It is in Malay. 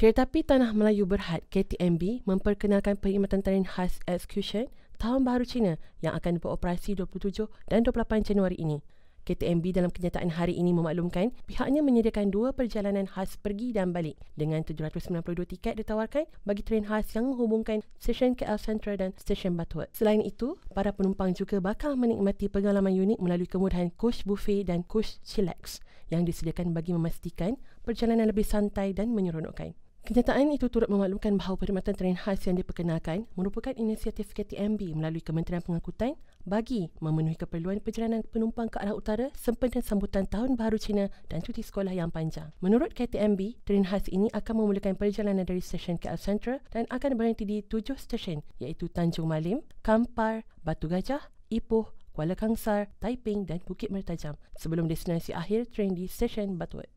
Kereta api Tanah Melayu Berhad KTMB memperkenalkan perkhidmatan tren khas Excursion Tahun Baru Cina yang akan beroperasi 27 dan 28 Januari ini. KTMB dalam kenyataan hari ini memaklumkan pihaknya menyediakan 2 perjalanan khas pergi dan balik dengan 792 tiket ditawarkan bagi tren khas yang menghubungkan stesen KL Sentral dan stesen Butterworth. Selain itu, para penumpang juga bakal menikmati pengalaman unik melalui kemudahan coach buffet dan coach chillax yang disediakan bagi memastikan perjalanan lebih santai dan menyeronokkan. Kenyataan itu turut memaklumkan bahawa perkhidmatan tren khas yang diperkenalkan merupakan inisiatif KTMB melalui Kementerian Pengangkutan bagi memenuhi keperluan perjalanan penumpang ke arah utara sempena sambutan Tahun Baru Cina dan cuti sekolah yang panjang. Menurut KTMB, tren khas ini akan memulakan perjalanan dari stesen KL Sentral dan akan berhenti di 7 stesen iaitu Tanjung Malim, Kampar, Batu Gajah, Ipoh, Kuala Kangsar, Taiping dan Bukit Mertajam sebelum destinasi akhir tren di stesen Butterworth.